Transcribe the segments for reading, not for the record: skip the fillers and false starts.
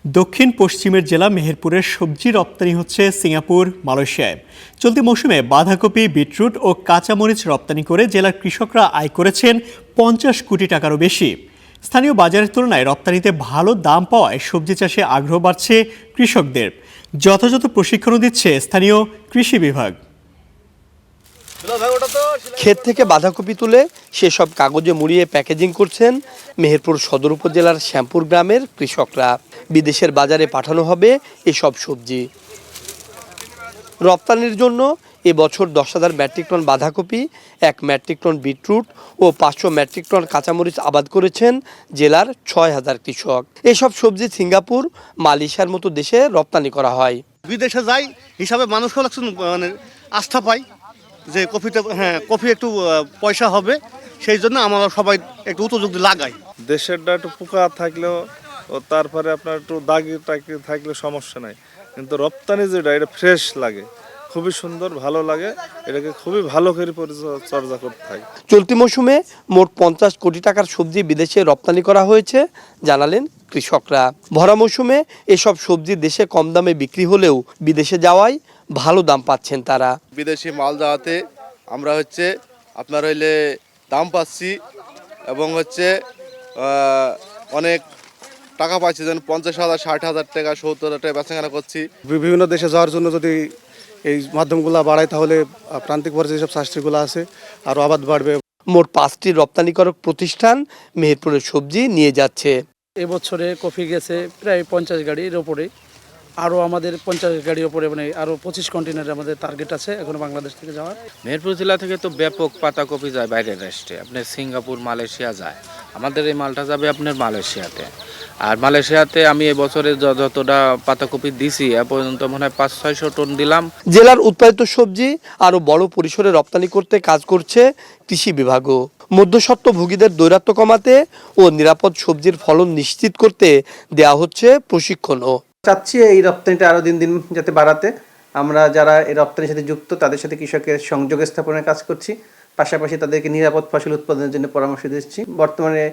দক্ষিণ পশ্চিমের জেলা মেহেরপুরের সবজি রপ্তানি হচ্ছে সিঙ্গাপুর, মালয়েশিয়ায়। চলতি মৌসুমে বাঁধাকপি, বিটরুট ও কাঁচামরিচ রপ্তানি করে জেলার কৃষকরা আয় করেছেন 50 কোটি টাকারও বেশি। স্থানীয় বাজারের তুলনায় রপ্তানিতে ভালো দাম পাওয়ায় সবজি চাষে আগ্রহ বাড়ছে কৃষকদের। যথাযথ প্রশিক্ষণও দিচ্ছে স্থানীয় কৃষি বিভাগ। ক্ষেত থেকে বাঁধাকপি তুলে সেসব কাগজে মুড়িয়ে প্যাকেজিং করছেন মেহেরপুর সদর উপজেলার শ্যামপুর গ্রামের কৃষকরা। বিদেশের বাজারে পাঠানো হবে এসব সবজি। রপ্তানির জন্য এবছর 10,000 মেট্রিক টন বাঁধাকপি, 1 মেট্রিক টন বিটরুট ও 500 মেট্রিক টন কাঁচামরিচ আবাদ করেছেন জেলার 6,000 কৃষক। এসব সবজি সিঙ্গাপুর, মালয়েশিয়ার মতো দেশে রপ্তানি করা হয়। বিদেশে যাই হিসাবে মানুষও মানে আস্থা পায় যে কফি একটু পয়সা হবে, সেই জন্য আমরা সবাই একটু উপযোগী লাগাই। দেশেরটা একটু পোকা থাকলেও ও তারপরে আপনার একটু দাগি টাকি থাকলে সমস্যা নাই, কিন্তু রপ্তানি যেটা এটা ফ্রেশ লাগে, খুবই সুন্দর, ভালো লাগে। এটাকে খুবই ভালো করে পরিচর্যা করতে হয়। চলতি মৌসুমে মোট 50 কোটি টাকার সবজি বিদেশে রপ্তানি করা হয়েছে জানালেন কৃষকরা। ভরা মৌসুমে এসব সবজি দেশে কম দামে বিক্রি হলেও বিদেশে যাওয়ায় ভালো দাম পাচ্ছেন তারা। বিদেশি মাল যাওয়াতে আমরা আপনার দাম পাচ্ছি এবং অনেক টাকা পাচ্ছি, যেন 50,000, 60,000 টাকা, 70,000 টাকা বেচাকেনা করছি। বিভিন্ন দেশে যাওয়ার জন্য যদি এই মাধ্যমগুলো বাড়ায় তাহলে প্রান্তিক পর্যায়ে যেসব শাস্ত্রীগুলো আছে আরও আবাদ বাড়বে। মোট 5টি রপ্তানিকারক প্রতিষ্ঠান মেহেরপুরের সবজি নিয়ে যাচ্ছে। এবছরে কফি গেছে প্রায় 50 গাড়ির ওপরে, আরও আমাদের 50 গাড়ির ওপরে, মানে আরও 25 কন্টেনার আমাদের টার্গেট আছে এখন বাংলাদেশ থেকে যাওয়ার। মেহেরপুর জেলা থেকে তো ব্যাপক পাতাকপি যায় বাইরের রাষ্ট্রে, আপনার সিঙ্গাপুর, মালয়েশিয়া যায়। আমাদের এই মালটা যাবে আপনার মালয়েশিয়াতে। আর মালয়েশিয়াতে আমি এবছরে যতটা পাতাকপি দিছি এ পর্যন্ত মনে হয় 500-600 টন দিলাম। জেলার উৎপাদিত সবজি আরও বড় পরিসরে রপ্তানি করতে কাজ করছে কৃষি বিভাগও। মধ্যস্বত্বভোগীদের দৌরাত্ম্য কমাতে ও নিরাপদ সবজির ফলন নিশ্চিত করতে দেয়া হচ্ছে প্রশিক্ষণও। চাচ্ছি এই রপ্তানিটা আরও দিন দিন যাতে বাড়াতে। আমরা যারা এই রপ্তানির সাথে যুক্ত তাদের সাথে কৃষকের সংযোগ স্থাপনের কাজ করছি, পাশাপাশি তাদেরকে নিরাপদ ফসল উৎপাদনের জন্য পরামর্শ দিচ্ছি। বর্তমানে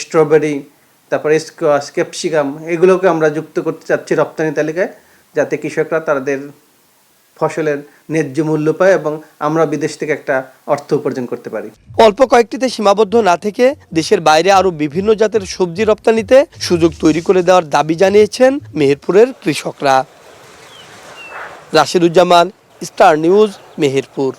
স্ট্রবেরি, তারপরে স্কোয়াশ, ক্যাপসিকাম এগুলোকে আমরা যুক্ত করতে চাচ্ছি রপ্তানি তালিকায়, যাতে কৃষকরা তাদের ফসলের ন্যায্য মূল্য পায় এবং আমরা বিদেশ থেকে একটা অর্থ উপার্জন করতে পারি। অল্প কয়েকটিতে সীমাবদ্ধ না থেকে দেশের বাইরে আরও বিভিন্ন জাতের সবজি রপ্তানিতে সুযোগ তৈরি করে দেওয়ার দাবি জানিয়েছেন মেহেরপুরের কৃষকরা। Rashiduzzaman, star news, Meherpur.